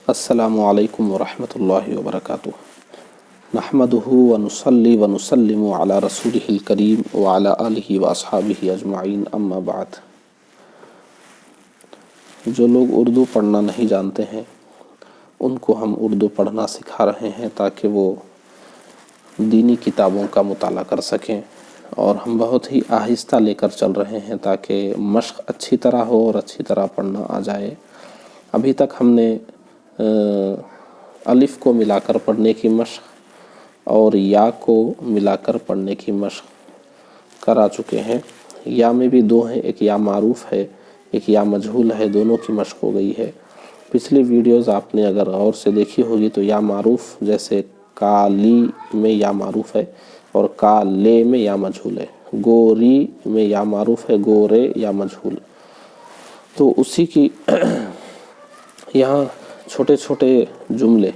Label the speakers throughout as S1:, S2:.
S1: السلام علیکم ورحمۃ اللہ وبرکاتہ۔ نحمدہ ونصلی ونسلم علی رسولہ الکریم وعلی آلہ واصحابہ اجمعین، اما بعد۔ جو لوگ اردو پڑھنا نہیں جانتے ہیں ان کو ہم اردو پڑھنا سکھا رہے ہیں تاکہ وہ دینی کتابوں کا مطالعہ کر سکیں، اور ہم بہت ہی آہستہ لے کر چل رہے ہیں تاکہ مشق اچھی طرح ہو اور اچھی طرح پڑھنا آ جائے۔ ابھی تک ہم نے الف کو ملا کر پڑھنے کی مشق اور یا کو ملا کر پڑھنے کی مشق کرا چکے ہیں۔ یا میں بھی دو ہیں، ایک یا معروف ہے، ایک یا مجہول ہے، دونوں کی مشق ہو گئی ہے۔ پچھلی ویڈیوز آپ نے اگر غور سے دیکھی ہوگی تو یا معروف جیسے کالی میں یا معروف ہے اور کالے میں یا مجہول ہے، گوری میں یا معروف ہے، گورے یا مجہول۔ تو اسی کی یہاں چھوٹے چھوٹے جملے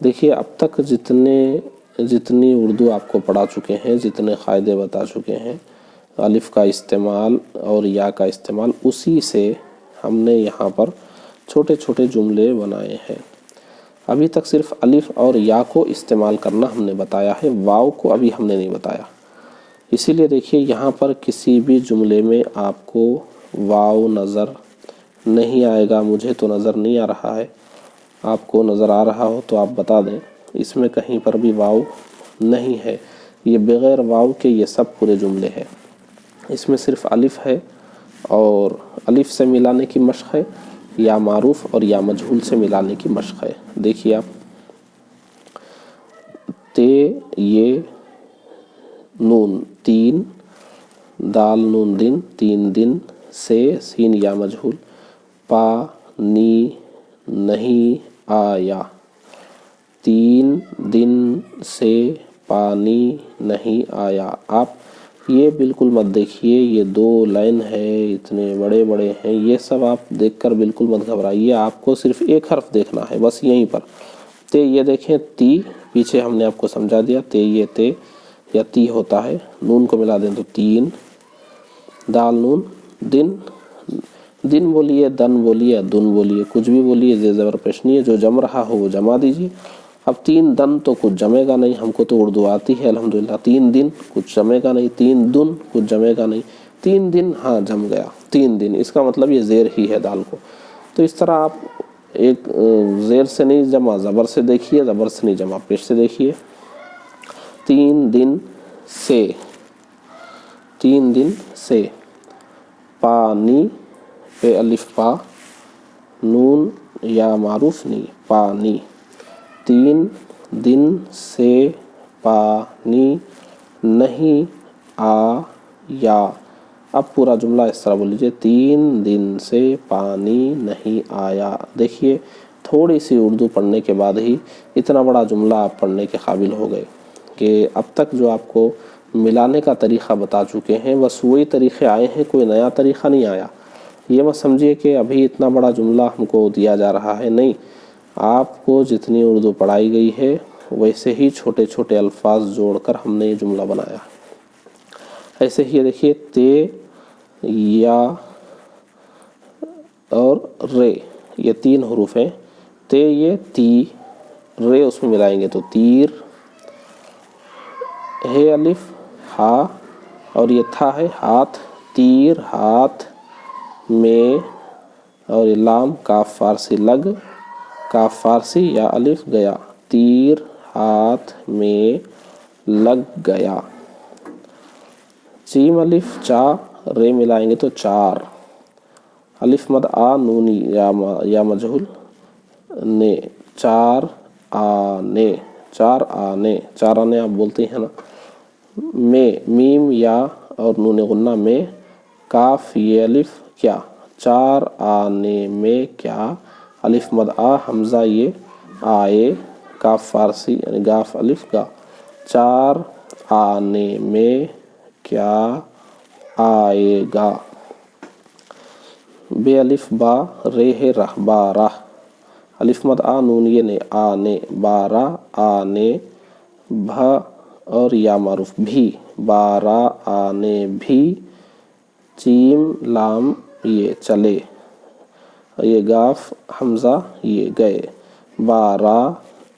S1: دیکھیے، اب تک جتنی اردو آپ کو پڑھا چکے ہیں، جتنے قاعدے بتا چکے ہیں، الف کا استعمال اور یا کا استعمال، اسی سے ہم نے یہاں پر چھوٹے چھوٹے جملے بنائے ہیں۔ ابھی تک صرف الف اور یا کو استعمال کرنا ہم نے بتایا ہے، واو کو ابھی ہم نے نہیں بتایا۔ اسی لیے دیکھیے یہاں پر کسی بھی جملے میں آپ کو واو نظر نہیں آئے گا۔ مجھے تو نظر نہیں آ رہا ہے، آپ کو نظر آ رہا ہو تو آپ بتا دیں۔ اس میں کہیں پر بھی واو نہیں ہے، یہ بغیر واو کے یہ سب پورے جملے ہیں۔ اس میں صرف الف ہے اور الف سے ملانے کی مشق ہے، یا معروف اور یا مجہول سے ملانے کی مشق ہے۔ دیکھیے آپ، تے یہ نون تین، دال نون دن تین دن، سے سین یا مجہول، پا نی نہیں آیا، تین دن سے پانی نہیں آیا۔ آپ یہ بالکل مت دیکھیے، یہ دو لائن ہے، اتنے بڑے بڑے ہیں، یہ سب آپ دیکھ کر بالکل مت گھبرائیے۔ آپ کو صرف ایک حرف دیکھنا ہے بس یہیں پر۔ تے یہ دیکھیں، تی پیچھے ہم نے آپ کو سمجھا دیا، تے یہ تے یا تی ہوتا ہے، نون کو ملا دیں تو تین، دال نون دن، دن بولیے، دن بولیے، دن بولیے، کچھ بھی بولیے، زیر زبر پیش نہیں ہے، جو جم رہا ہو وہ جما دیجیے۔ اب تین دن تو کچھ جمے گا نہیں، ہم کو تو اردو آتی ہے الحمدللہ۔ تین دن کچھ جمے گا نہیں، تین دن کچھ جمے گا نہیں، تین دن ہاں جم گیا، تین دن، اس کا مطلب یہ زیر ہی ہے دال کو۔ تو اس طرح آپ ایک زیر سے نہیں جمع، زبر سے دیکھیے، زبر سے نہیں جمع، پیش سے دیکھیے۔ تین دن سے، تین دن سے، پانی پہ الف پا، نون یا معروف نہیں، پانی، تین دن سے پانی نہیں آیا۔ اب پورا جملہ اس طرح بول لیجیے، تین دن سے پانی نہیں آیا۔ دیکھیے تھوڑی سی اردو پڑھنے کے بعد ہی اتنا بڑا جملہ آپ پڑھنے کے قابل ہو گئے کہ اب تک جو آپ کو ملانے کا طریقہ بتا چکے ہیں بس وہی طریقے آئے ہیں، کوئی نیا طریقہ نہیں آیا۔ یہ مت سمجھیے کہ ابھی اتنا بڑا جملہ ہم کو دیا جا رہا ہے، نہیں، آپ کو جتنی اردو پڑھائی گئی ہے ویسے ہی چھوٹے چھوٹے الفاظ جوڑ کر ہم نے یہ جملہ بنایا۔ ایسے ہی دیکھیے، تے یا اور رے، یہ تین حروف ہیں، تے یہ تی، رے اس میں ملائیں گے تو تیر، ہے الف ہا اور یہ تھا ہے ہاتھ، تیر ہاتھ میں، اور یہ لام کاف فارسی لگ، کاف فارسی یا الف گیا، تیر ہاتھ میں لگ گیا۔ جیم الف چا، رے ملائیں گے تو چار، الف مد آ نونی یا مجہول، نے، چار آنے، چار آنے، چار آنے آپ بولتے ہیں نا۔ میں، میم یا اور نون غنہ میں، کاف یہ الف کیا، چار آنے میں کیا، الف مد آ حمزہ یہ آئے، کاف فارسی یعنی گاف الف گا، چار آنے میں کیا آئے گا۔ بے الف با، رے ہے رہ، بارہ، الف مد آ نون یہ نے، آنے، بارہ آنے، بھا اور یا معروف بھی، بارہ آنے بھی، جیم لام یہ چلے، یہ گاف حمزہ یہ گئے، 12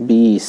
S1: 20,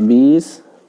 S1: 20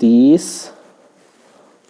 S1: 30,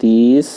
S1: 30